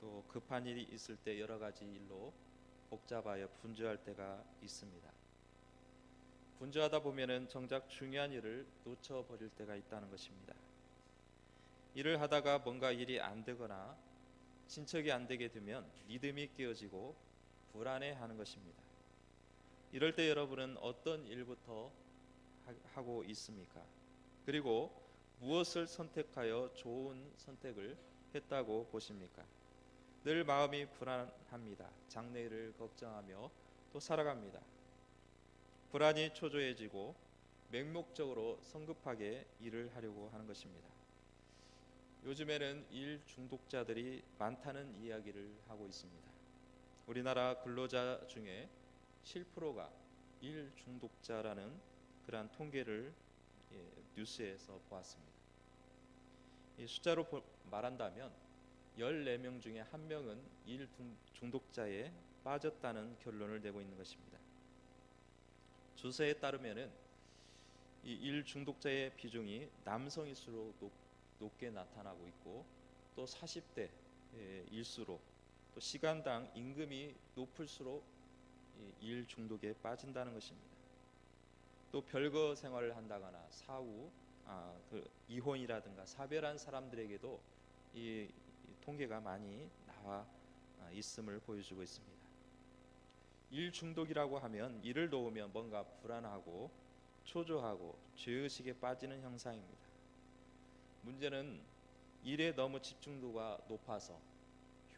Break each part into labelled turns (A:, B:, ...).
A: 또 급한 일이 있을 때 여러 가지 일로 복잡하여 분주할 때가 있습니다. 분주하다 보면은 정작 중요한 일을 놓쳐버릴 때가 있다는 것입니다. 일을 하다가 뭔가 일이 안 되거나 진척이 안 되게 되면 믿음이 깨어지고 불안해하는 것입니다. 이럴 때 여러분은 어떤 일부터 하고 있습니까? 그리고 무엇을 선택하여 좋은 선택을 했다고 보십니까? 늘 마음이 불안합니다. 장래일을 걱정하며 또 살아갑니다. 불안이 초조해지고 맹목적으로 성급하게 일을 하려고 하는 것입니다. 요즘에는 일 중독자들이 많다는 이야기를 하고 있습니다. 우리나라 근로자 중에 7%가 일 중독자라는 그러한 통계를 뉴스에서 보았습니다. 이 숫자로 말한다면 14명 중에 1명은 일 중독자에 빠졌다는 결론을 내고 있는 것입니다. 조사에 따르면은 이 일 중독자의 비중이 남성일수록 높게 나타나고 있고, 또 40대 일수록, 또 시간당 임금이 높을수록 일 중독에 빠진다는 것입니다. 또 별거 생활을 한다거나 사후 이혼이라든가 사별한 사람들에게도 이 통계가 많이 나와 있음을 보여주고 있습니다. 일 중독이라고 하면 일을 놓으면 뭔가 불안하고 초조하고 죄의식에 빠지는 형상입니다. 문제는 일에 너무 집중도가 높아서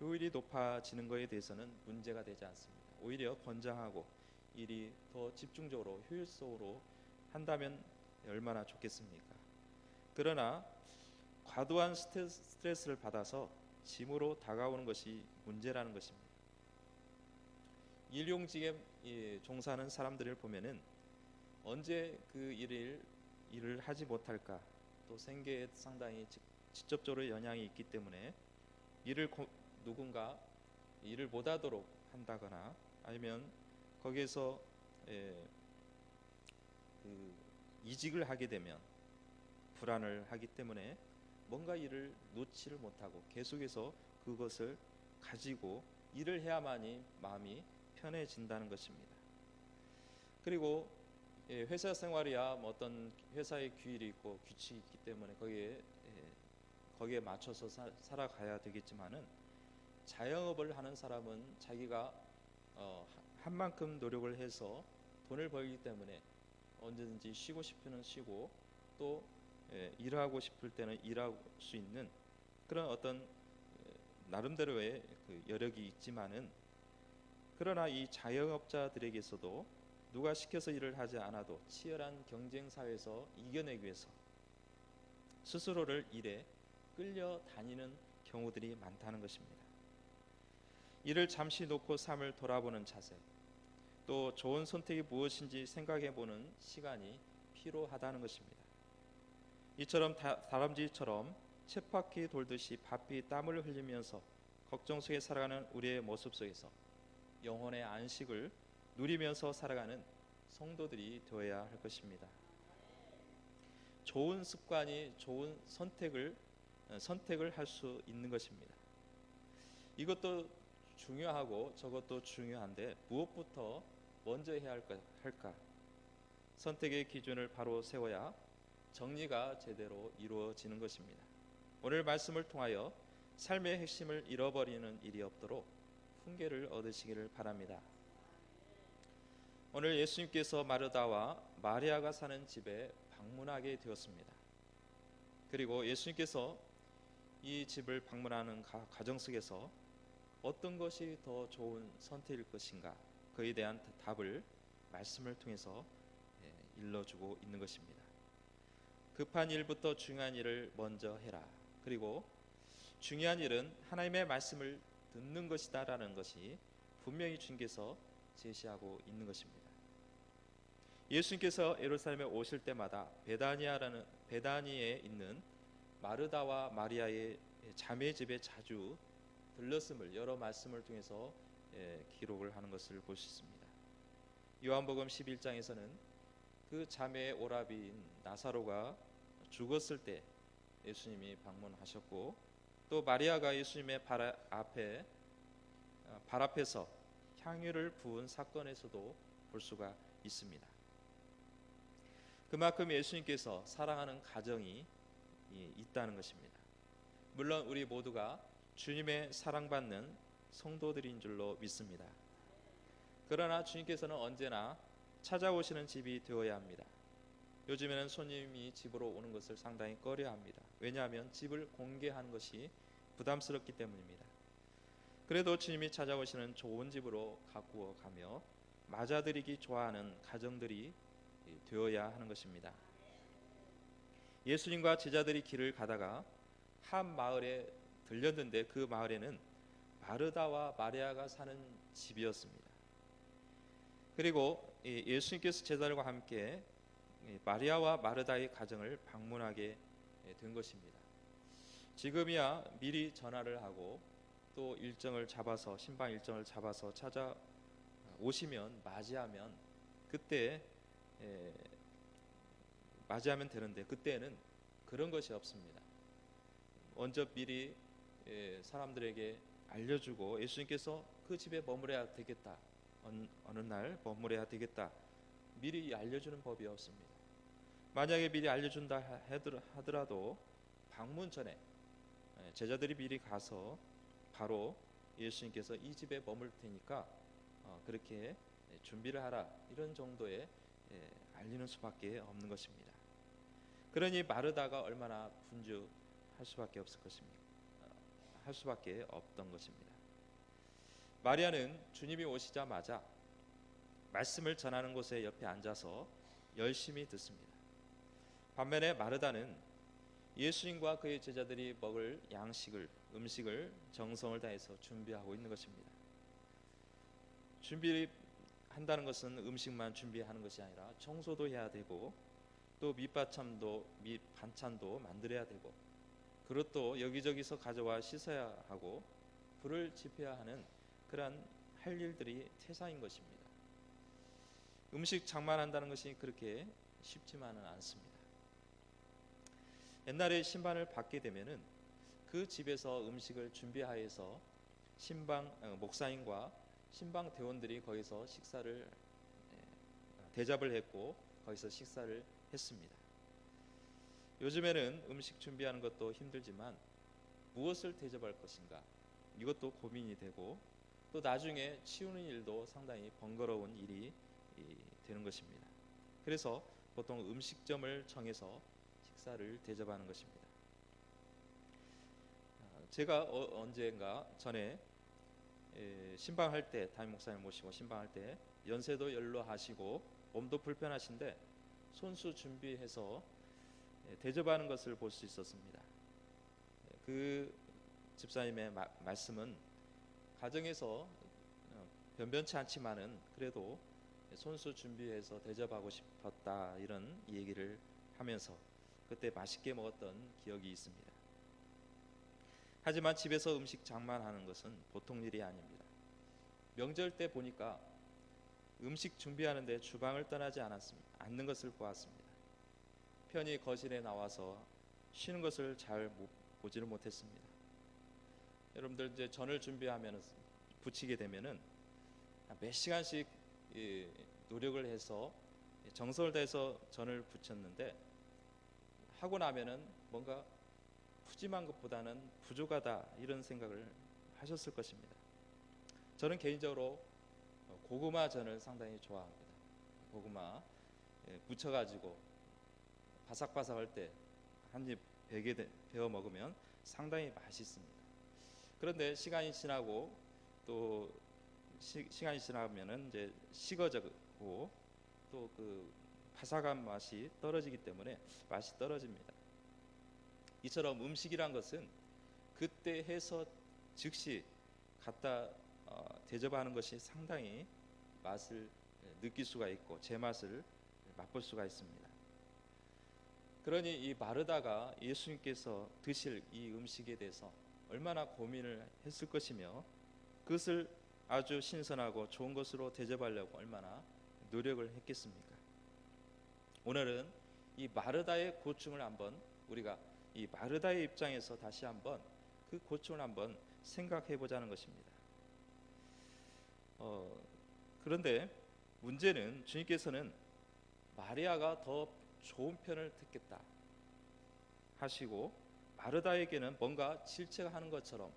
A: 효율이 높아지는 것에 대해서는 문제가 되지 않습니다. 오히려 건장하고 일이 더 집중적으로 효율적으로 한다면 얼마나 좋겠습니까? 그러나 과도한 스트레스를 받아서 짐으로 다가오는 것이 문제라는 것입니다. 일용직에 종사하는 사람들을 보면은 언제 그 일을 하지 못할까, 또 생계에 상당히 직접적으로 영향이 있기 때문에 누군가 일을 못하도록 한다거나 아니면 거기에서 이직을 하게 되면 불안을 하기 때문에 뭔가 일을 놓지를 못하고 계속해서 그것을 가지고 일을 해야만이 마음이 편해진다는 것입니다. 그리고 회사 생활이야 어떤 회사의 규율이 있고 규칙이 있기 때문에 거기에 맞춰서 살아가야 되겠지만은, 자영업을 하는 사람은 자기가 한 만큼 노력을 해서 돈을 벌기 때문에 언제든지 쉬고 싶으면 쉬고 또 일하고 싶을 때는 일할 수 있는 그런 어떤 나름대로의 그 여력이 있지만은, 그러나 이 자영업자들에게서도 누가 시켜서 일을 하지 않아도 치열한 경쟁 사회에서 이겨내기 위해서 스스로를 일에 끌려다니는 경우들이 많다는 것입니다. 일을 잠시 놓고 삶을 돌아보는 자세, 또 좋은 선택이 무엇인지 생각해보는 시간이 필요하다는 것입니다. 이처럼 다람쥐처럼 쳇바퀴 돌듯이 바삐 땀을 흘리면서 걱정 속에 살아가는 우리의 모습 속에서 영혼의 안식을 누리면서 살아가는 성도들이 되어야 할 것입니다. 좋은 습관이 좋은 선택을 할 수 있는 것입니다. 이것도 중요하고 저것도 중요한데 무엇부터 먼저 해야 할까? 선택의 기준을 바로 세워야 정리가 제대로 이루어지는 것입니다. 오늘 말씀을 통하여 삶의 핵심을 잃어버리는 일이 없도록 훈계를 얻으시기를 바랍니다. 오늘 예수님께서 마르다와 마리아가 사는 집에 방문하게 되었습니다. 그리고 예수님께서 이 집을 방문하는 과정 속에서 어떤 것이 더 좋은 선택일 것인가, 그에 대한 답을 말씀을 통해서 일러주고 있는 것입니다. 급한 일부터 중요한 일을 먼저 해라. 그리고 중요한 일은 하나님의 말씀을 듣는 것이다 라는 것이 분명히 주님께서 제시하고 있는 것입니다. 예수님께서 예루살렘에 오실 때마다 베다니에 있는 마르다와 마리아의 자매 집에 자주 들렀음을 여러 말씀을 통해서 기록을 하는 것을 볼 수 있습니다. 요한복음 11장에서는 그 자매의 오라비인 나사로가 죽었을 때 예수님이 방문하셨고, 또 마리아가 예수님의 발 앞에서 향유를 부은 사건에서도 볼 수가 있습니다. 그만큼 예수님께서 사랑하는 가정이 있다는 것입니다. 물론 우리 모두가 주님의 사랑받는 성도들인 줄로 믿습니다. 그러나 주님께서는 언제나 찾아오시는 집이 되어야 합니다. 요즘에는 손님이 집으로 오는 것을 상당히 꺼려합니다. 왜냐하면 집을 공개하는 것이 부담스럽기 때문입니다. 그래도 주님이 찾아오시는 좋은 집으로 가꾸어 가며 맞아들이기 좋아하는 가정들이 되어야 하는 것입니다. 예수님과 제자들이 길을 가다가 한 마을에 들렸는데 그 마을에는 마르다와 마리아가 사는 집이었습니다. 그리고 예수님께서 제자들과 함께 마리아와 마르다의 가정을 방문하게 된 것입니다. 지금이야 미리 전화를 하고 또 신방 일정을 잡아서 찾아오시면 맞이하면 그때 맞이하면 되는데, 그때는 그런 것이 없습니다. 먼저 미리 사람들에게 알려주고 예수님께서 그 집에 머무려야 되겠다, 어느 날 머무려야 되겠다, 미리 알려주는 법이 없습니다. 만약에 미리 알려준다 하더라도 방문 전에 제자들이 미리 가서 바로 예수님께서 이 집에 머물 테니까 그렇게 준비를 하라, 이런 정도의 알리는 수밖에 없는 것입니다. 그러니 마르다가 얼마나 분주할 수밖에 없을 것입니다. 할 수밖에 없던 것입니다. 마리아는 주님이 오시자마자 말씀을 전하는 곳에 옆에 앉아서 열심히 듣습니다. 반면에 마르다는 예수님과 그의 제자들이 먹을 음식을 정성을 다해서 준비하고 있는 것입니다. 준비한다는 것은 음식만 준비하는 것이 아니라 청소도 해야 되고 또 밑반찬도 만들어야 되고 그릇도 여기저기서 가져와 씻어야 하고 불을 지펴야 하는 그러한 할 일들이 태산인 것입니다. 음식 장만한다는 것이 그렇게 쉽지만은 않습니다. 옛날에 신방을 받게 되면은 그 집에서 음식을 준비하여서 목사님과 신방 대원들이 거기서 식사를 대접을 했고 거기서 식사를 했습니다. 요즘에는 음식 준비하는 것도 힘들지만 무엇을 대접할 것인가, 이것도 고민이 되고 또 나중에 치우는 일도 상당히 번거로운 일이 되는 것입니다. 그래서 보통 음식점을 정해서 식사를 대접하는 것입니다. 제가 언젠가 전에 신방할 때, 담임 목사님 모시고 신방할 때 연세도 연로하시고 몸도 불편하신데 손수 준비해서 대접하는 것을 볼 수 있었습니다. 그 집사님의 말씀은 가정에서 변변치 않지만은 그래도 손수 준비해서 대접하고 싶었다, 이런 얘기를 하면서 그때 맛있게 먹었던 기억이 있습니다. 하지만 집에서 음식 장만하는 것은 보통 일이 아닙니다. 명절 때 보니까 음식 준비하는데 주방을 떠나지 않는 것을 보았습니다. 편히 거실에 나와서 쉬는 것을 잘 보지를 못했습니다. 여러분들 이제 전을 준비하면 부치게 되면은 몇 시간씩 노력을 해서 정성을 다해서 전을 부쳤는데 하고 나면은 뭔가 푸짐한 것보다는 부족하다, 이런 생각을 하셨을 것입니다. 저는 개인적으로 고구마 전을 상당히 좋아합니다. 고구마 부쳐가지고 바삭바삭할 때 한 입 베어 먹으면 상당히 맛있습니다. 그런데 시간이 지나고 또 시간이 지나면은 이제 식어지고 또 그 바삭한 맛이 떨어지기 때문에 맛이 떨어집니다. 이처럼 음식이란 것은 그때 해서 즉시 갖다 대접하는 것이 상당히 맛을 느낄 수가 있고 제맛을 맛볼 수가 있습니다. 그러니 이 마르다가 예수님께서 드실 이 음식에 대해서 얼마나 고민을 했을 것이며 그것을 아주 신선하고 좋은 것으로 대접하려고 얼마나 노력을 했겠습니까? 오늘은 이 마르다의 고충을 한번 우리가 이 마르다의 입장에서 다시 한번 그 그 고충을 한번 생각해 보자는 것입니다. 그런데 문제는 주님께서는 마리아가 더 좋은 편을 택했다 하시고 마르다에게는 뭔가 질책하는 것처럼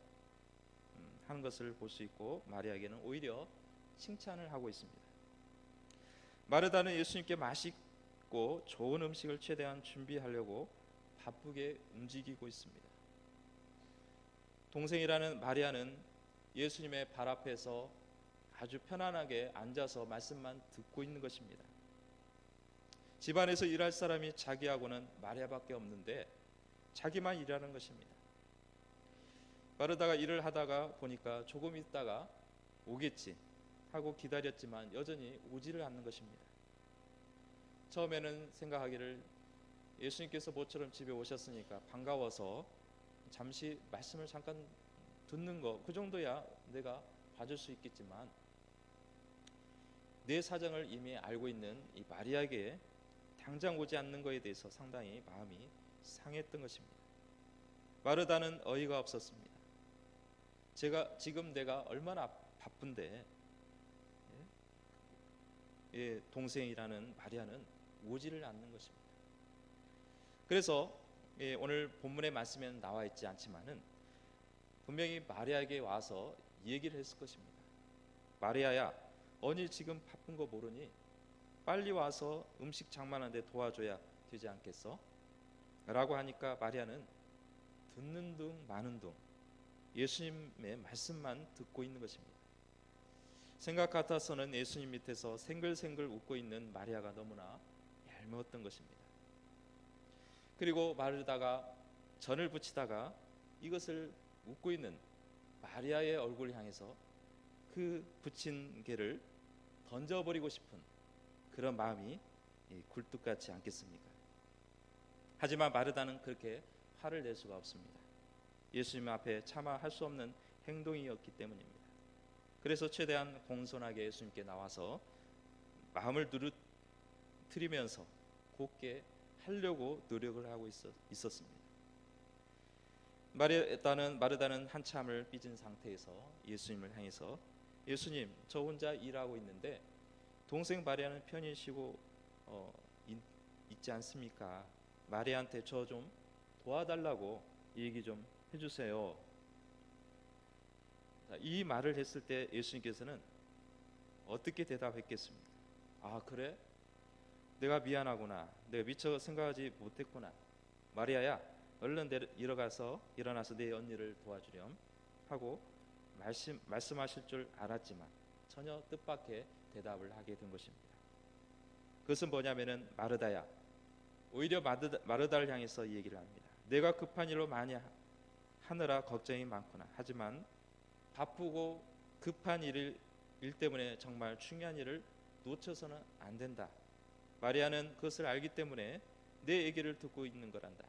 A: 하는 것을 볼 수 있고 마리아에게는 오히려 칭찬을 하고 있습니다. 마르다는 예수님께 맛있고 좋은 음식을 최대한 준비하려고 바쁘게 움직이고 있습니다. 동생이라는 마리아는 예수님의 발 앞에서 아주 편안하게 앉아서 말씀만 듣고 있는 것입니다. 집안에서 일할 사람이 자기하고는 마리아밖에 없는데 자기만 일하는 것입니다. 마르다가 일을 하다가 보니까 조금 있다가 오겠지 하고 기다렸지만 여전히 오지를 않는 것입니다. 처음에는 생각하기를 예수님께서 모처럼 집에 오셨으니까 반가워서 잠시 말씀을 잠깐 듣는 거 그 정도야 내가 봐줄 수 있겠지만 내 사정을 이미 알고 있는 이 마리아에게 당장 오지 않는 것에 대해서 상당히 마음이 상했던 것입니다. 마르다는 어이가 없었습니다. 지금 내가 얼마나 바쁜데 동생이라는 마리아는 오지를 않는 것입니다. 그래서 오늘 본문의 말씀에는 나와 있지 않지만은 분명히 마리아에게 와서 얘기를 했을 것입니다. 마리아야, 언니 지금 바쁜 거 모르니 빨리 와서 음식 장만하는데 도와줘야 되지 않겠어? 라고 하니까 마리아는 듣는 둥 마는 둥 예수님의 말씀만 듣고 있는 것입니다. 생각 같아서는 예수님 밑에서 생글생글 웃고 있는 마리아가 너무나 얄미웠던 것입니다. 그리고 마르다가 전을 부치다가 이것을 웃고 있는 마리아의 얼굴을 향해서 그 부친 게를 던져버리고 싶은 그런 마음이 굴뚝 같지 않겠습니까? 하지만 마르다는 그렇게 화를 낼 수가 없습니다. 예수님 앞에 차마 할 수 없는 행동이었기 때문입니다. 그래서 최대한 공손하게 예수님께 나와서 마음을 누르뜨리면서 곱게 하려고 노력을 하고 있었습니다. 마르다는 한참을 삐진 상태에서 예수님을 향해서 예수님, 저 혼자 일하고 있는데 동생 마리아는 편히 쉬고 있지 않습니까? 마리아한테 저 좀 도와달라고 얘기 좀 해주세요. 이 말을 했을 때 예수님께서는 어떻게 대답했겠습니까? 아, 그래? 내가 미안하구나. 내가 미처 생각하지 못했구나. 마리아야, 얼른 일어나서 내 언니를 도와주렴 하고 말씀하실 줄 알았지만 전혀 뜻밖의 대답을 하게 된 것입니다. 그것은 뭐냐면은 마르다야, 오히려 마르다를 향해서 이 얘기를 합니다. 내가 급한 일로 많이 하느라 걱정이 많구나. 하지만 바쁘고 급한 일 때문에 정말 중요한 일을 놓쳐서는 안 된다. 마리아는 그것을 알기 때문에 내 얘기를 듣고 있는 거란다.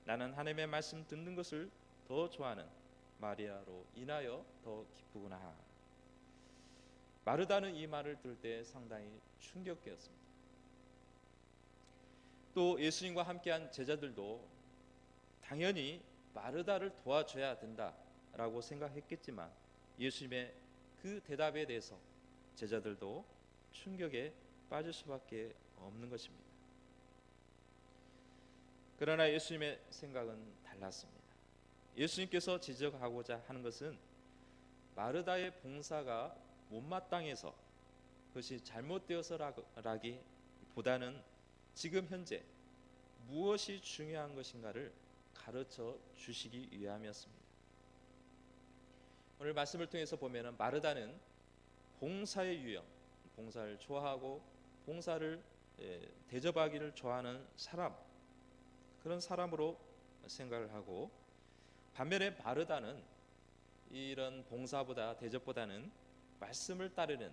A: 나는 하나님의 말씀 듣는 것을 더 좋아하는 마리아로 인하여 더 기쁘구나. 마르다는 이 말을 들을 때 상당히 충격되었습니다. 또 예수님과 함께한 제자들도 당연히 마르다를 도와줘야 된다라고 생각했겠지만 예수님의 그 대답에 대해서 제자들도 충격에 빠질 수밖에 없는 것입니다. 그러나 예수님의 생각은 달랐습니다. 예수님께서 지적하고자 하는 것은 마르다의 봉사가 못마땅해서 그것이 잘못되어서라기보다는 지금 현재 무엇이 중요한 것인가를 가르쳐 주시기 위함이었습니다. 오늘 말씀을 통해서 보면은 마르다는 봉사의 유형, 봉사를 좋아하고 봉사를 대접하기를 좋아하는 사람, 그런 사람으로 생각을 하고, 반면에 마르다는 이런 봉사보다 대접보다는 말씀을 따르는,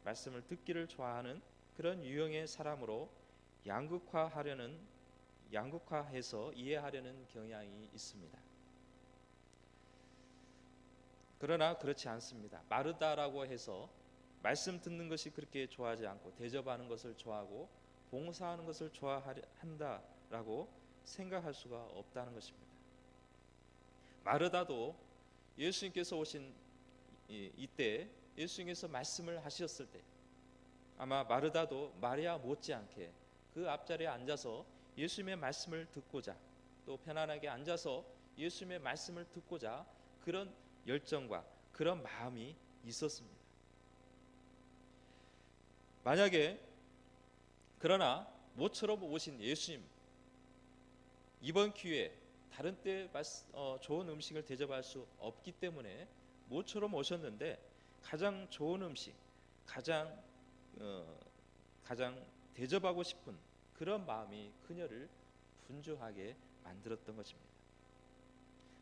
A: 말씀을 듣기를 좋아하는 그런 유형의 사람으로 양극화해서 이해하려는 경향이 있습니다. 그러나 그렇지 않습니다. 마르다라고 해서 말씀 듣는 것이 그렇게 좋아하지 않고 대접하는 것을 좋아하고 봉사하는 것을 좋아한다라고 생각할 수가 없다는 것입니다. 마르다도 예수님께서 오신 이때 예수님께서 말씀을 하셨을 때 아마 마르다도 마리아 못지않게 그 앞자리에 앉아서 예수님의 말씀을 듣고자 또 편안하게 앉아서 예수님의 말씀을 듣고자 그런 열정과 그런 마음이 있었습니다. 만약에 그러나 모처럼 오신 예수님 이번 기회에 다른 때 좋은 음식을 대접할 수 없기 때문에 모처럼 오셨는데 가장 좋은 음식, 가장 대접하고 싶은 그런 마음이 그녀를 분주하게 만들었던 것입니다.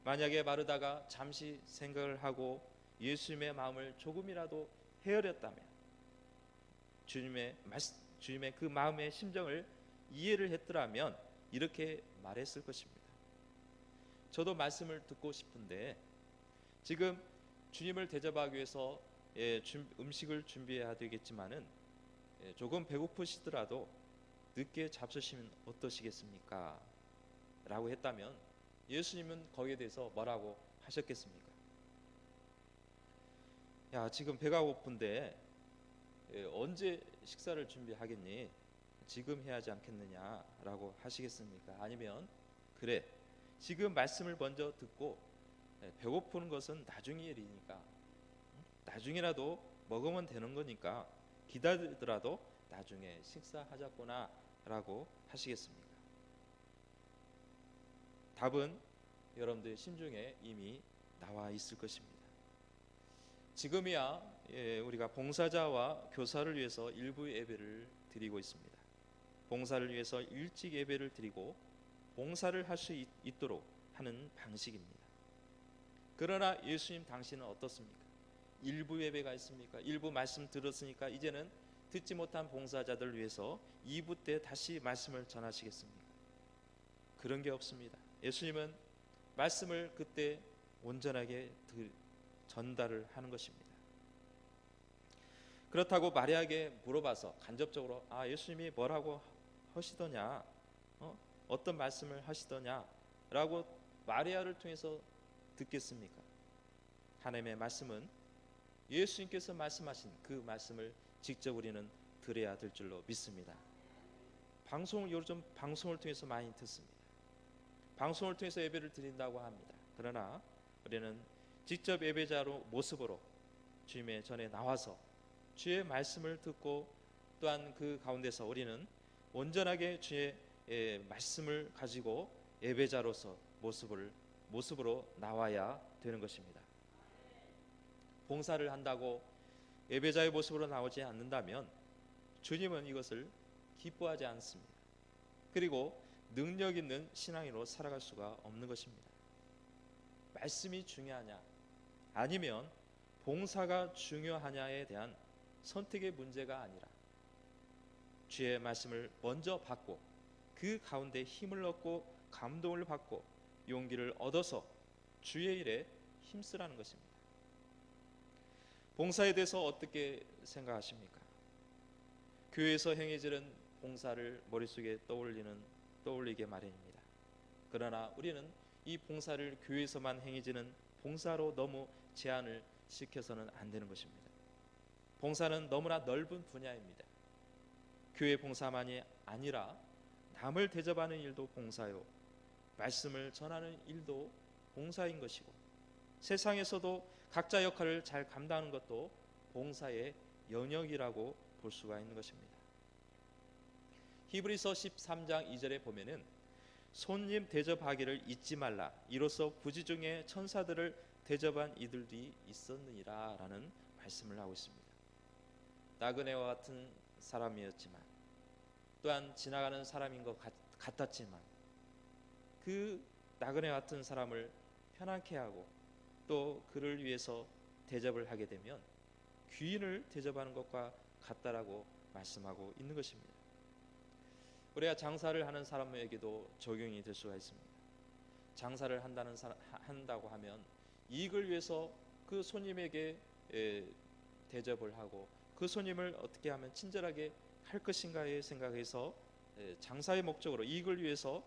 A: 만약에 마르다가 잠시 생각을 하고 예수님의 마음을 조금이라도 헤아렸다면 주님의 그 마음의 심정을 이해를 했더라면 이렇게 말했을 것입니다. 저도 말씀을 듣고 싶은데 지금 주님을 대접하기 위해서 음식을 준비해야 되겠지만은 조금 배고프시더라도 늦게 잡수시면 어떠시겠습니까? 라고 했다면 예수님은 거기에 대해서 뭐라고 하셨겠습니까? 야, 지금 배가 고픈데 언제 식사를 준비하겠니? 지금 해야 하지 않겠느냐라고 하시겠습니까? 아니면 그래, 지금 말씀을 먼저 듣고 배고프는 것은 나중의 일이니까 나중이라도 먹으면 되는 거니까 기다리더라도 나중에 식사하자꾸나 라고 하시겠습니까? 답은 여러분들의 심중에 이미 나와 있을 것입니다. 지금이야 우리가 봉사자와 교사를 위해서 일부 예배를 드리고 있습니다. 봉사를 위해서 일찍 예배를 드리고 봉사를 할 수 있도록 하는 방식입니다. 그러나 예수님 당신은 어떻습니까? 일부 예배가 있습니까? 일부 말씀 들었으니까 이제는 듣지 못한 봉사자들 위해서 2부 때 다시 말씀을 전하시겠습니까? 그런 게 없습니다. 예수님은 말씀을 그때 온전하게 전달을 하는 것입니다. 그렇다고 마리아에게 물어봐서 간접적으로 예수님이 뭐라고 하시더냐, 어떤 말씀을 하시더냐라고 마리아를 통해서 듣겠습니까? 하나님의 말씀은 예수님께서 말씀하신 그 말씀을 직접 우리는 들어야 될 줄로 믿습니다. 요즘 방송을 통해서 많이 듣습니다. 방송을 통해서 예배를 드린다고 합니다. 그러나 우리는 직접 예배자로 모습으로 주님의 전에 나와서 주의 말씀을 듣고 또한 그 가운데서 우리는 온전하게 주의 말씀을 가지고 예배자로서 모습으로 나와야 되는 것입니다. 봉사를 한다고 예배자의 모습으로 나오지 않는다면 주님은 이것을 기뻐하지 않습니다. 그리고 능력 있는 신앙인으로 살아갈 수가 없는 것입니다. 말씀이 중요하냐 아니면 봉사가 중요하냐에 대한 선택의 문제가 아니라 주의 말씀을 먼저 받고 그 가운데 힘을 얻고 감동을 받고 용기를 얻어서 주의 일에 힘쓰라는 것입니다. 봉사에 대해서 어떻게 생각하십니까? 교회에서 행해지는 봉사를 머릿속에 떠올리게 마련입니다. 그러나 우리는 이 봉사를 교회에서만 행해지는 봉사로 너무 제한을 시켜서는 안 되는 것입니다. 봉사는 너무나 넓은 분야입니다. 교회 봉사만이 아니라 남을 대접하는 일도 봉사요, 말씀을 전하는 일도 봉사인 것이고 세상에서도 각자 역할을 잘 감당하는 것도 봉사의 영역이라고 볼 수가 있는 것입니다. 히브리서 13장 2절에 보면은 손님 대접하기를 잊지 말라, 이로써 부지 중에 천사들을 대접한 이들도 있었느니라 라는 말씀을 하고 있습니다. 나그네와 같은 사람이었지만 또한 지나가는 사람인 것 같았지만 그 나그네 같은 사람을 편안케 하고 또 그를 위해서 대접을 하게 되면 귀인을 대접하는 것과 같다라고 말씀하고 있는 것입니다. 우리가 장사를 하는 사람에게도 적용이 될 수가 있습니다. 장사를 한다고 하면 이익을 위해서 그 손님에게 대접을 하고 그 손님을 어떻게 하면 친절하게 할 것인가에 생각해서 장사의 목적으로 이익을 위해서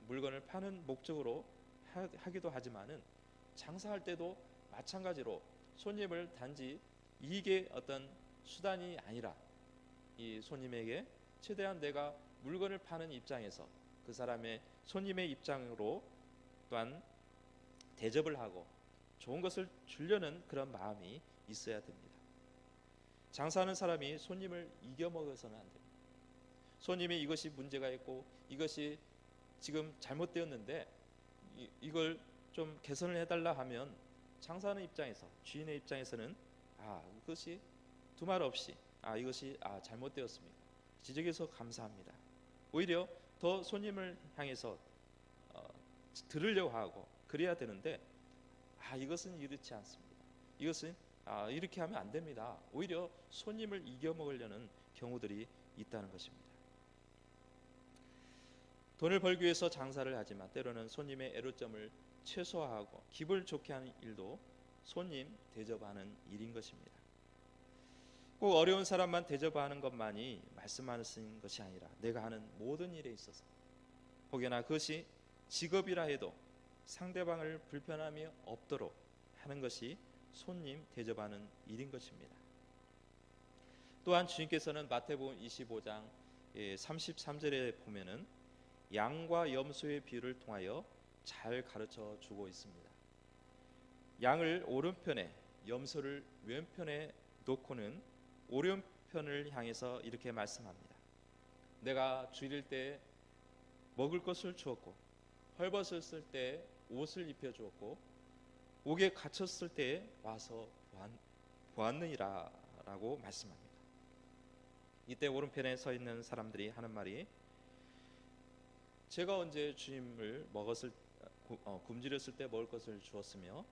A: 물건을 파는 목적으로 하기도 하지만은 장사할 때도 마찬가지로 손님을 단지 이익의 어떤 수단이 아니라 이 손님에게 최대한 내가 물건을 파는 입장에서 그 사람의 손님의 입장으로 또한 대접을 하고 좋은 것을 주려는 그런 마음이 있어야 됩니다. 장사하는 사람이 손님을 이겨먹어서는 안 됩니다. 손님이 이것이 문제가 있고 이것이 지금 잘못되었는데 이걸 좀 개선을 해달라 하면 장사하는 입장에서, 주인의 입장에서는 이것이 두말 없이 이것이 잘못되었습니다, 지적해서 감사합니다. 오히려 더 손님을 향해서 들으려고 하고 그래야 되는데 이것은 이렇지 않습니다. 이것은 이렇게 하면 안 됩니다. 오히려 손님을 이겨먹으려는 경우들이 있다는 것입니다. 돈을 벌기 위해서 장사를 하지만 때로는 손님의 애로점을 최소화하고 기분을 좋게 하는 일도 손님 대접하는 일인 것입니다. 꼭 어려운 사람만 대접하는 것만이 말씀하는 것이 아니라 내가 하는 모든 일에 있어서 혹여나 그것이 직업이라 해도 상대방을 불편함이 없도록 하는 것이 손님 대접하는 일인 것입니다. 또한 주님께서는 마태복음 25장 33절에 보면은 양과 염소의 비유를 통하여 잘 가르쳐 주고 있습니다. 양을 오른편에 염소를 왼편에 놓고는 오른편을 향해서 이렇게 말씀합니다. 내가 주일 때 먹을 것을 주었고 헐벗었을 때 옷을 입혀 주었고 옥에 갇혔을 때 와서 보았느니라 라고 말씀합니다. 이때 오른편에 서 있는 사람들이 하는 말이 제가 언제 주님을 굶주렸을 때 먹을 것을 주었으며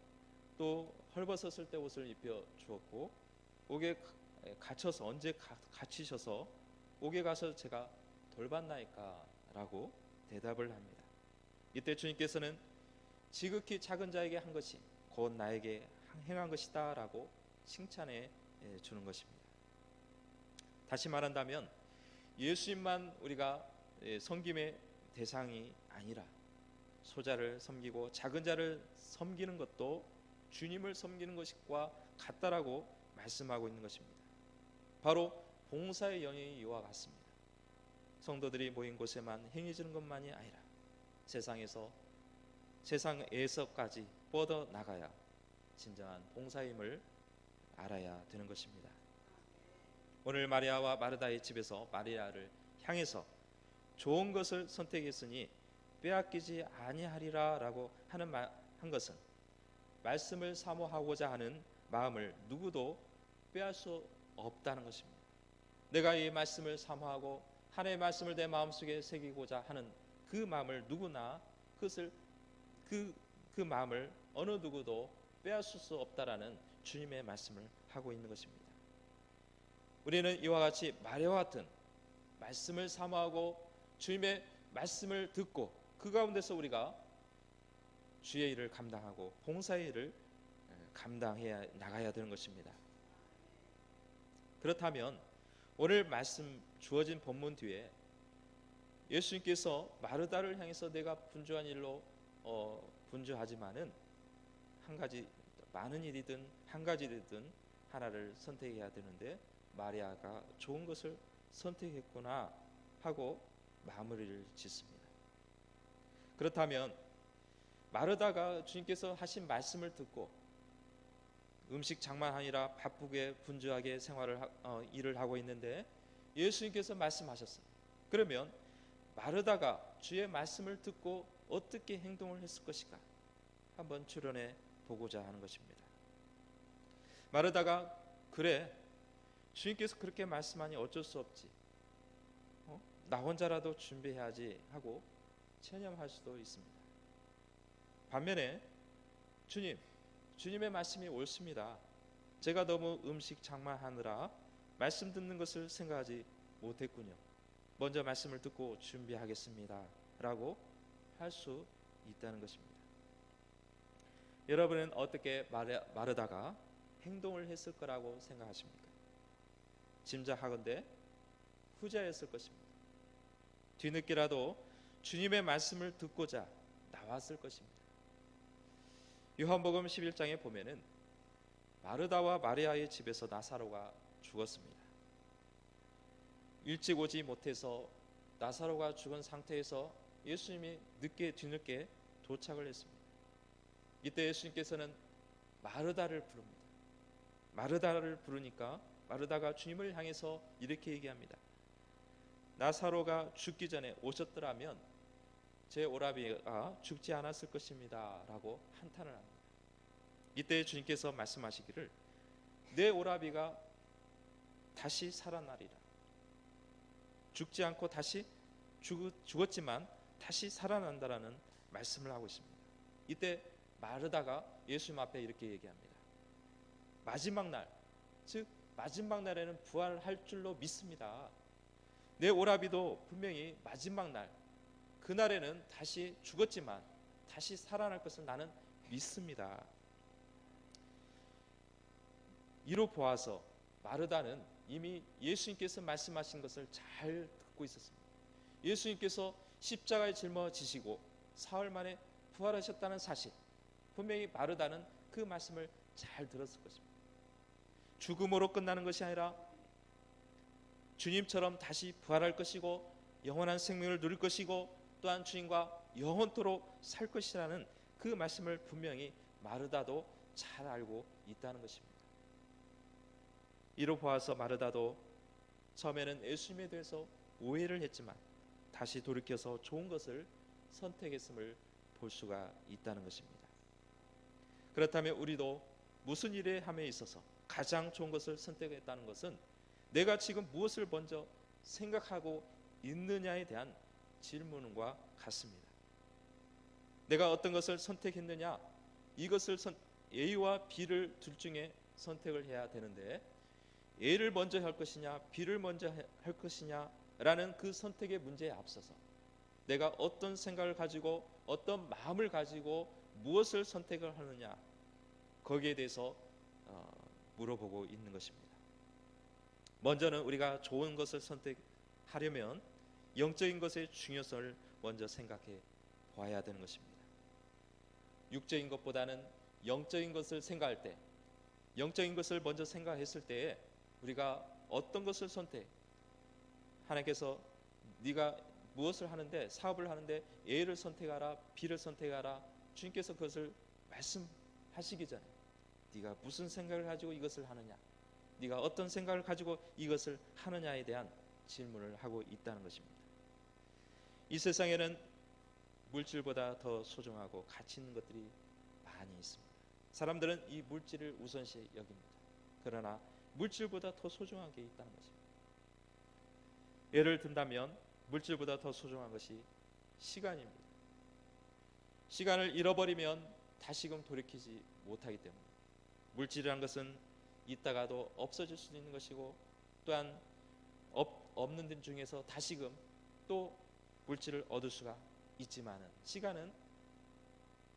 A: 또 헐벗었을 때 옷을 입혀 주었고 옥에 갇혀서 언제 갇히셔서 옥에 가서 제가 돌봤나이까 라고 대답을 합니다. 이때 주님께서는 지극히 작은 자에게 한 것이 곧 나에게 행한 것이다 라고 칭찬해 주는 것입니다. 다시 말한다면 예수님만 우리가 섬김의 대상이 아니라 소자를 섬기고 작은 자를 섬기는 것도 주님을 섬기는 것과 같다라고 말씀하고 있는 것입니다. 바로 봉사의 영이 이와 같습니다. 성도들이 모인 곳에만 행해지는 것만이 아니라 세상에서까지 뻗어 나가야 진정한 봉사임을 알아야 되는 것입니다. 오늘 마리아와 마르다의 집에서 마리아를 향해서 좋은 것을 선택했으니 빼앗기지 아니하리라라고 한 것은 말씀을 사모하고자 하는 마음을 누구도 빼앗을 수 없다는 것입니다. 내가 이 말씀을 사모하고 하나님의 말씀을 내 마음속에 새기고자 하는 그 마음을 누구나 그 마음을 어느 누구도 빼앗을 수 없다라는 주님의 말씀을 하고 있는 것입니다. 우리는 이와 같이 마리아와 같은 말씀을 사모하고 주님의 말씀을 듣고 그 가운데서 우리가 주의 일을 감당하고 봉사의 일을 감당해 나가야 되는 것입니다. 그렇다면 오늘 말씀 주어진 본문 뒤에 예수님께서 마르다를 향해서 내가 분주한 일로 분주하지만은 한 가지 많은 일이든 한 가지 일이든 하나를 선택해야 되는데 마리아가 좋은 것을 선택했구나 하고 마무리를 짓습니다. 그렇다면 마르다가 주님께서 하신 말씀을 듣고 음식 장만하니라 바쁘게 분주하게 일을 하고 있는데 예수님께서 말씀하셨어요. 그러면 마르다가 주의 말씀을 듣고 어떻게 행동을 했을 것인가 한번 추론해 보고자 하는 것입니다. 마르다가 그래 주님께서 그렇게 말씀하니 어쩔 수 없지, 나 혼자라도 준비해야지 하고 체념할 수도 있습니다. 반면에 주님의 말씀이 옳습니다. 제가 너무 음식 장만하느라 말씀 듣는 것을 생각하지 못했군요. 먼저 말씀을 듣고 준비하겠습니다 라고 할 수 있다는 것입니다. 여러분은 어떻게 마르다가 행동을 했을 거라고 생각하십니까? 짐작하건대 후자였을 것입니다. 뒤늦게라도 주님의 말씀을 듣고자 나왔을 것입니다. 요한복음 11장에 보면은 마르다와 마리아의 집에서 나사로가 죽었습니다. 일찍 오지 못해서 나사로가 죽은 상태에서 예수님이 뒤늦게 도착을 했습니다. 이때 예수님께서는 마르다를 부릅니다. 마르다를 부르니까 마르다가 주님을 향해서 이렇게 얘기합니다. 나사로가 죽기 전에 오셨더라면 제 오라비가 죽지 않았을 것입니다 라고 한탄을 합니다. 이때 주님께서 말씀하시기를 내 오라비가 다시 살아나리라. 죽지 않고 다시 죽었지만 다시 살아난다라는 말씀을 하고 있습니다. 이때 마르다가 예수님 앞에 이렇게 얘기합니다. 마지막 날, 즉 마지막 날에는 부활할 줄로 믿습니다. 내 오라비도 분명히 마지막 날, 그날에는 다시 죽었지만 다시 살아날 것을 나는 믿습니다. 이로 보아서 마르다는 이미 예수님께서 말씀하신 것을 잘 듣고 있었습니다. 예수님께서 십자가에 짊어지시고 사흘 만에 부활하셨다는 사실, 분명히 마르다는 그 말씀을 잘 들었을 것입니다. 죽음으로 끝나는 것이 아니라 주님처럼 다시 부활할 것이고 영원한 생명을 누릴 것이고 또한 주님과 영원토록 살 것이라는 그 말씀을 분명히 마르다도 잘 알고 있다는 것입니다. 이로 보아서 마르다도 처음에는 예수님에 대해서 오해를 했지만 다시 돌이켜서 좋은 것을 선택했음을 볼 수가 있다는 것입니다. 그렇다면 우리도 무슨 일에 함에 있어서 가장 좋은 것을 선택했다는 것은 내가 지금 무엇을 먼저 생각하고 있느냐에 대한 질문과 같습니다. 내가 어떤 것을 선택했느냐, 이것을 A와 B를 둘 중에 선택을 해야 되는데 A를 먼저 할 것이냐 B를 먼저 할 것이냐라는 그 선택의 문제에 앞서서 내가 어떤 생각을 가지고 어떤 마음을 가지고 무엇을 선택을 하느냐, 거기에 대해서 물어보고 있는 것입니다. 먼저는 우리가 좋은 것을 선택하려면 영적인 것의 중요성을 먼저 생각해 보아야 되는 것입니다. 육적인 것보다는 영적인 것을 생각할 때, 영적인 것을 먼저 생각했을 때에 우리가 어떤 것을 하나님께서 네가 무엇을 하는데, 사업을 하는데 A를 선택하라 B를 선택하라, 주님께서 그것을 말씀하시기 전에 네가 무슨 생각을 가지고 이것을 하느냐, 네가 어떤 생각을 가지고 이것을 하느냐에 대한 질문을 하고 있다는 것입니다. 이 세상에는 물질보다 더 소중하고 가치 있는 것들이 많이 있습니다. 사람들은 이 물질을 우선시 여깁니다. 그러나 물질보다 더 소중한 게 있다는 것입니다. 예를 든다면 물질보다 더 소중한 것이 시간입니다. 시간을 잃어버리면 다시금 돌이키지 못하기 때문에 물질이라는 것은 있다가도 없어질 수 있는 것이고 또한 없는 데 중에서 다시금 또 물질을 얻을 수가 있지만은 시간은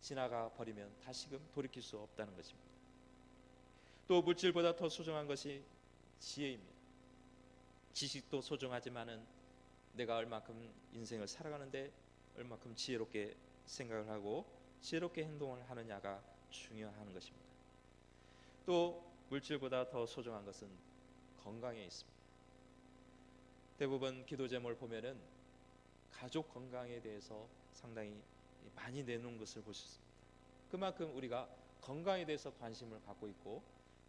A: 지나가 버리면 다시금 돌이킬 수 없다는 것입니다. 또 물질보다 더 소중한 것이 지혜입니다. 지식도 소중하지만은 내가 얼마큼 인생을 살아가는데 얼마큼 지혜롭게 생각을 하고 지혜롭게 행동을 하느냐가 중요한 것입니다. 또 물질보다 더 소중한 것은 건강에 있습니다. 대부분 기도 제목을 보면은 가족 건강에 대해서 상당히 많이 내놓은 것을 볼 수 있습니다. 그만큼 우리가 건강에 대해서 관심을 갖고 있고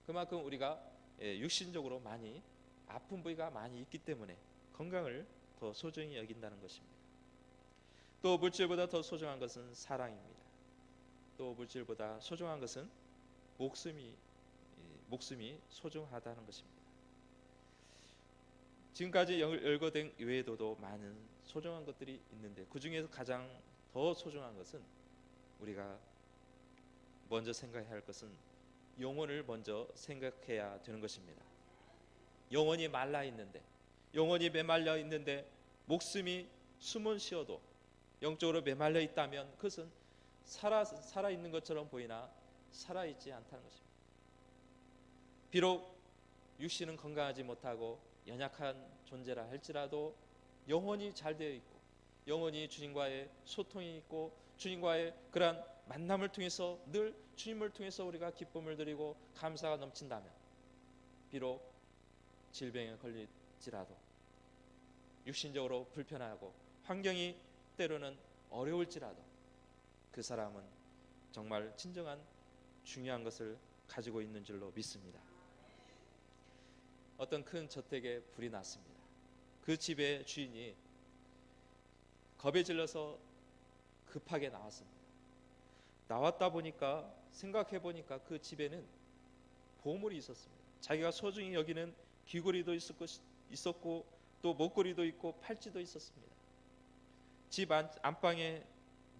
A: 그만큼 우리가 육신적으로 많이 아픈 부위가 많이 있기 때문에 건강을 더 소중히 여긴다는 것입니다. 또 물질보다 더 소중한 것은 사랑입니다. 또 물질보다 소중한 것은 목숨이 소중하다는 것입니다. 지금까지 열거된 외에도 많은 소중한 것들이 있는데 그 중에서 가장 더 소중한 것은 우리가 먼저 생각해야 할 것은 영혼을 먼저 생각해야 되는 것입니다. 영혼이 말라 있는데, 영혼이 메말라 있는데 목숨이 숨은 쉬어도 영적으로 메말라 있다면 그것은 살아 있는 것처럼 보이나 살아 있지 않다는 것입니다. 비록 육신은 건강하지 못하고 연약한 존재라 할지라도 영혼이 잘 되어 있고 영혼이 주님과의 소통이 있고 주님과의 그러한 만남을 통해서 늘 주님을 통해서 우리가 기쁨을 드리고 감사가 넘친다면 비록 질병에 걸릴지라도 육신적으로 불편하고 환경이 때로는 어려울지라도 그 사람은 정말 진정한 중요한 것을 가지고 있는 줄로 믿습니다. 어떤 큰 저택에 불이 났습니다. 그 집의 주인이 겁에 질려서 급하게 나왔습니다. 나왔다 보니까 생각해 보니까 그 집에는 보물이 있었습니다. 자기가 소중히 여기는 귀걸이도 있었고 또 목걸이도 있고 팔찌도 있었습니다. 집 안방에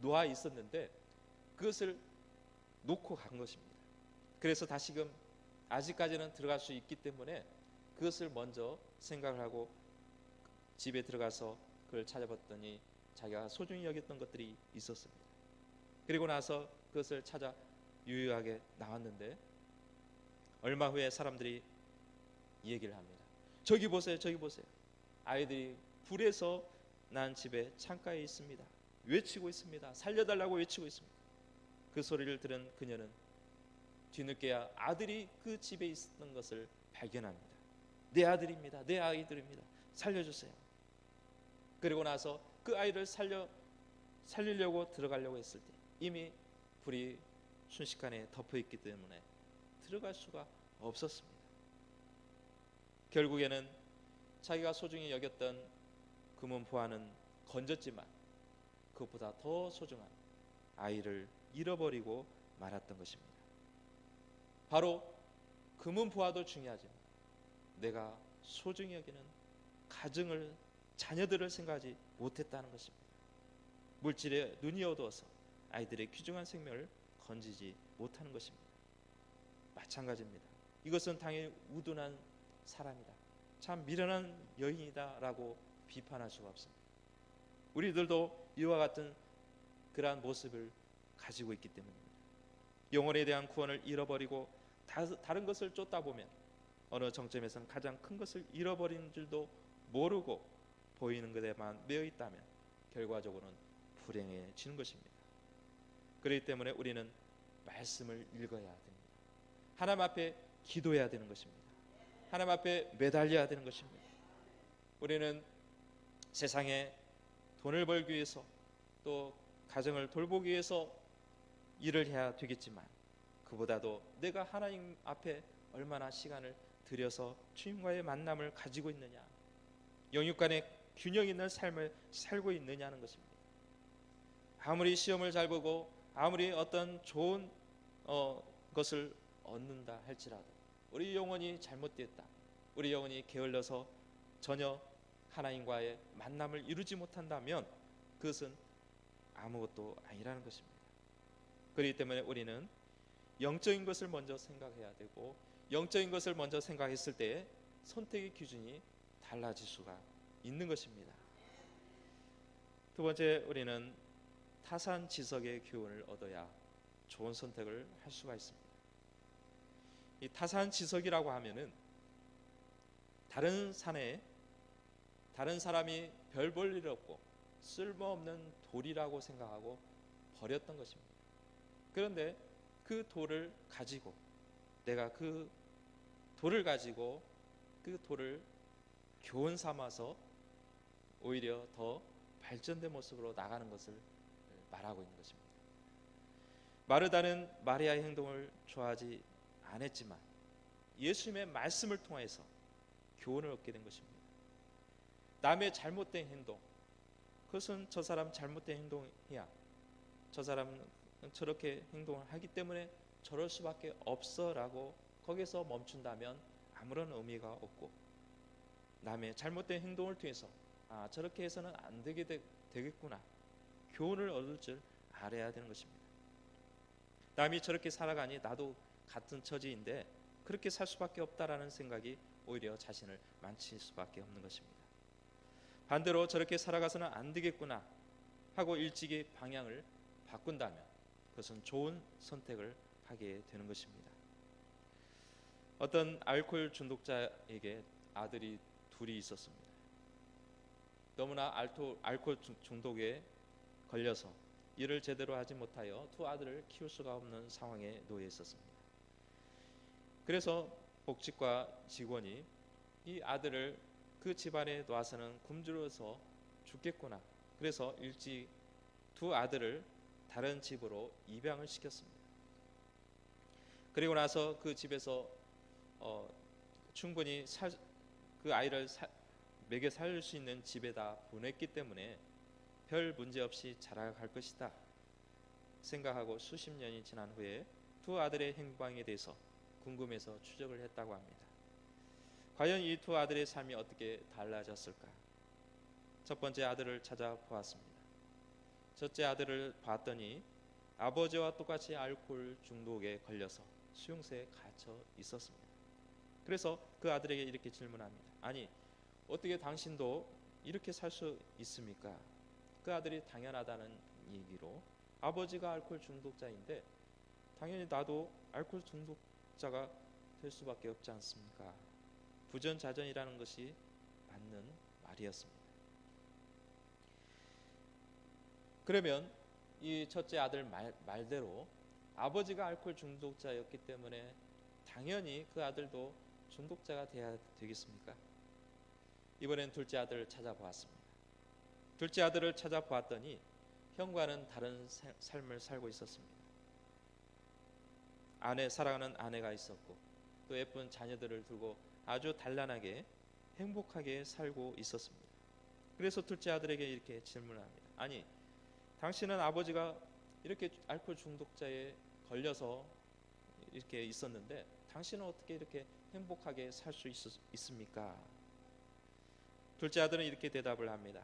A: 놓아 있었는데 그것을 놓고 간 것입니다. 그래서 다시금 아직까지는 들어갈 수 있기 때문에 그것을 먼저 생각을 하고 집에 들어가서 그걸 찾아봤더니 자기가 소중히 여겼던 것들이 있었습니다. 그리고 나서 그것을 찾아 유유하게 나왔는데 얼마 후에 사람들이 이 얘기를 합니다. 저기 보세요, 저기 보세요. 아이들이 불에서 난 집에 창가에 있습니다. 외치고 있습니다. 살려달라고 외치고 있습니다. 그 소리를 들은 그녀는 뒤늦게야 아들이 그 집에 있었던 것을 발견합니다. 내 아들입니다. 내 아이들입니다. 살려주세요. 그리고 나서 그 아이를 살리려고 들어가려고 했을 때 이미 불이 순식간에 덮어있기 때문에 들어갈 수가 없었습니다. 결국에는 자기가 소중히 여겼던 금은 보화는 건졌지만 그것보다 더 소중한 아이를 잃어버리고 말았던 것입니다. 바로 금은 보화도 중요하지만 내가 소중히 여기는 가정을, 자녀들을 생각하지 못했다는 것입니다. 물질에 눈이 어두워서 아이들의 귀중한 생명을 건지지 못하는 것입니다. 마찬가지입니다. 이것은 당연히 우둔한 사람이다, 참 미련한 여인이다라고 비판할 수가 없습니다. 우리들도 이와 같은 그러한 모습을 가지고 있기 때문입니다. 영혼에 대한 구원을 잃어버리고 다른 것을 쫓다 보면 어느 정점에서는 가장 큰 것을 잃어버린 줄도 모르고 보이는 것에만 매여 있다면 결과적으로는 불행해지는 것입니다. 그렇기 때문에 우리는 말씀을 읽어야 됩니다. 하나님 앞에 기도해야 되는 것입니다. 하나님 앞에 매달려야 되는 것입니다. 우리는 세상에 돈을 벌기 위해서 또 가정을 돌보기 위해서 일을 해야 되겠지만 그보다도 내가 하나님 앞에 얼마나 시간을 들여서 주님과의 만남을 가지고 있느냐, 영육 간의 균형 있는 삶을 살고 있느냐는 것입니다. 아무리 시험을 잘 보고 아무리 어떤 좋은 것을 얻는다 할지라도 우리 영혼이 잘못되었다, 우리 영혼이 게을러서 전혀 하나님과의 만남을 이루지 못한다면 그것은 아무것도 아니라는 것입니다. 그렇기 때문에 우리는 영적인 것을 먼저 생각해야 되고 영적인 것을 먼저 생각했을 때 선택의 기준이 달라질 수가 있는 것입니다. 두 번째, 우리는 타산지석의 교훈을 얻어야 좋은 선택을 할 수가 있습니다. 이 타산지석이라고 하면은 다른 산에 다른 사람이 별 볼 일 없고 쓸모없는 돌이라고 생각하고 버렸던 것입니다. 그런데 그 돌을 가지고 내가 그 돌을 가지고 그 돌을 교훈 삼아서 오히려 더 발전된 모습으로 나가는 것을 말하고 있는 것입니다. 마르다는 마리아의 행동을 좋아하지 않았지만 예수님의 말씀을 통해서 교훈을 얻게 된 것입니다. 남의 잘못된 행동, 그것은 저 사람 잘못된 행동이야, 저 사람은 저렇게 행동을 하기 때문에 저럴 수밖에 없어 라고 거기서 멈춘다면 아무런 의미가 없고, 남의 잘못된 행동을 통해서 저렇게 해서는 안 되겠구나 교훈을 얻을 줄 알아야 되는 것입니다. 남이 저렇게 살아가니 나도 같은 처지인데 그렇게 살 수밖에 없다라는 생각이 오히려 자신을 망칠 수밖에 없는 것입니다. 반대로 저렇게 살아가서는 안 되겠구나 하고 일찍이 방향을 바꾼다면 그것은 좋은 선택을 하게 되는 것입니다. 어떤 알코올 중독자에게 아들이 둘이 있었습니다. 너무나 알코올 중독에 걸려서 일을 제대로 하지 못하여 두 아들을 키울 수가 없는 상황에 놓여 있었습니다. 그래서 복직과 직원이 이 아들을 그 집안에 놔서는 굶주려서 죽겠구나. 그래서 일찍 두 아들을 다른 집으로 입양을 시켰습니다. 그리고 나서 그 집에서 충분히 그 아이를 먹여 살릴 수 있는 집에다 보냈기 때문에 별 문제 없이 자라갈 것이다 생각하고 수십 년이 지난 후에 두 아들의 행방에 대해서 궁금해서 추적을 했다고 합니다. 과연 이 두 아들의 삶이 어떻게 달라졌을까? 첫 번째 아들을 찾아보았습니다. 첫째 아들을 봤더니 아버지와 똑같이 알코올 중독에 걸려서 수용소에 갇혀 있었습니다. 그래서 그 아들에게 이렇게 질문합니다. 아니, 어떻게 당신도 이렇게 살 수 있습니까? 그 아들이 당연하다는 얘기로 아버지가 알코올 중독자인데 당연히 나도 알코올 중독자가 될 수밖에 없지 않습니까? 부전자전이라는 것이 맞는 말이었습니다. 그러면 이 첫째 아들 말대로 아버지가 알코올 중독자였기 때문에 당연히 그 아들도 중독자가 돼야 되겠습니까? 이번엔 둘째 아들을 찾아보았습니다. 둘째 아들을 찾아보았더니 형과는 다른 삶을 살고 있었습니다. 사랑하는 아내가 있었고 또 예쁜 자녀들을 두고 아주 단란하게 행복하게 살고 있었습니다. 그래서 둘째 아들에게 이렇게 질문합니다. 아니, 당신은 아버지가 이렇게 알코올 중독자에 걸려서 이렇게 있었는데 당신은 어떻게 이렇게 행복하게 살 수 있습니까? 둘째 아들은 이렇게 대답을 합니다.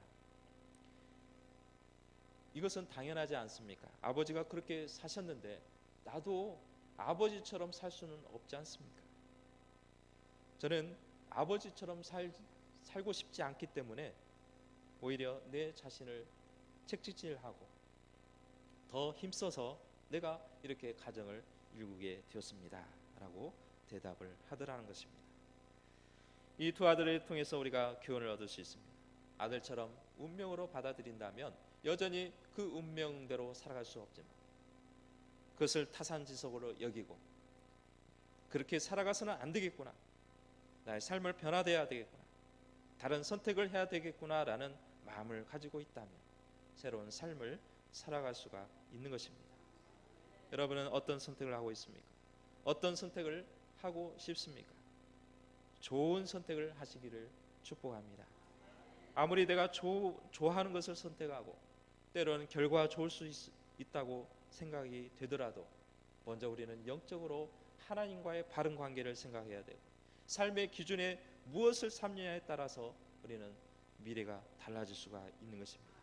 A: 이것은 당연하지 않습니까? 아버지가 그렇게 사셨는데 나도 아버지처럼 살 수는 없지 않습니까? 저는 아버지처럼 살고 싶지 않기 때문에 오히려 내 자신을 채찍질하고 더 힘써서 내가 이렇게 가정을 이루게 되었습니다 라고 대답을 하더라는 것입니다. 이 두 아들을 통해서 우리가 교훈을 얻을 수 있습니다. 아들처럼 운명으로 받아들인다면 여전히 그 운명대로 살아갈 수 없지만 그것을 타산지석으로 여기고 그렇게 살아가서는 안 되겠구나, 나의 삶을 변화돼야 되겠구나, 다른 선택을 해야 되겠구나라는 마음을 가지고 있다면 새로운 삶을 살아갈 수가 있는 것입니다. 여러분은 어떤 선택을 하고 있습니까? 어떤 선택을 하고 싶습니까? 좋은 선택을 하시기를 축복합니다. 아무리 내가 좋아하는 것을 선택하고 때로는 결과가 좋을 수 있다고 생각이 되더라도 먼저 우리는 영적으로 하나님과의 바른 관계를 생각해야 되고 삶의 기준에 무엇을 삼느냐에 따라서 우리는 미래가 달라질 수가 있는 것입니다.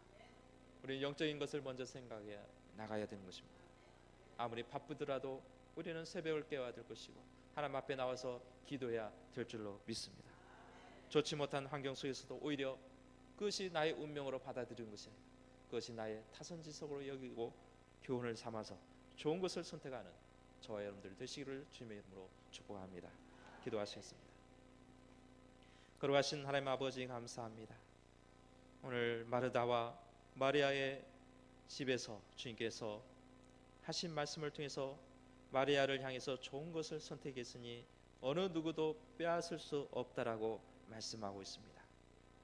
A: 우리는 영적인 것을 먼저 생각해 나가야 되는 것입니다. 아무리 바쁘더라도 우리는 새벽을 깨워야 될 것이고 하나님 앞에 나와서 기도해야 될 줄로 믿습니다. 좋지 못한 환경 속에서도 오히려 그것이 나의 운명으로 받아들이는 것이 아니라 그것이 나의 타선지석으로 여기고 교훈을 삼아서 좋은 것을 선택하는 저와 여러분들 되시기를 주님의 이름으로 축복합니다. 기도하시겠습니다. 거룩하신 하나님 아버지 감사합니다. 오늘 마르다와 마리아의 집에서 주님께서 하신 말씀을 통해서 마리아를 향해서 좋은 것을 선택했으니 어느 누구도 빼앗을 수 없다라고 말씀하고 있습니다.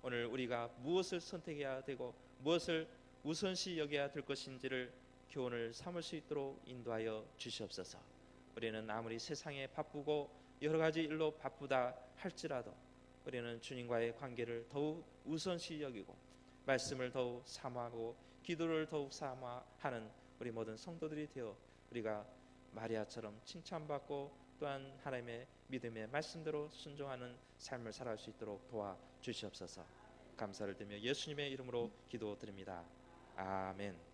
A: 오늘 우리가 무엇을 선택해야 되고 무엇을 우선시 여겨야 될 것인지를 교훈을 삼을 수 있도록 인도하여 주시옵소서. 우리는 아무리 세상에 바쁘고 여러 가지 일로 바쁘다 할지라도 우리는 주님과의 관계를 더욱 우선시 여기고 말씀을 더욱 사모하고 기도를 더욱 사모하는 우리 모든 성도들이 되어 우리가 마리아처럼 칭찬받고 또한 하나님의 믿음의 말씀대로 순종하는 삶을 살아갈 수 있도록 도와주시옵소서. 감사를 드리며 예수님의 이름으로 기도드립니다. 아멘.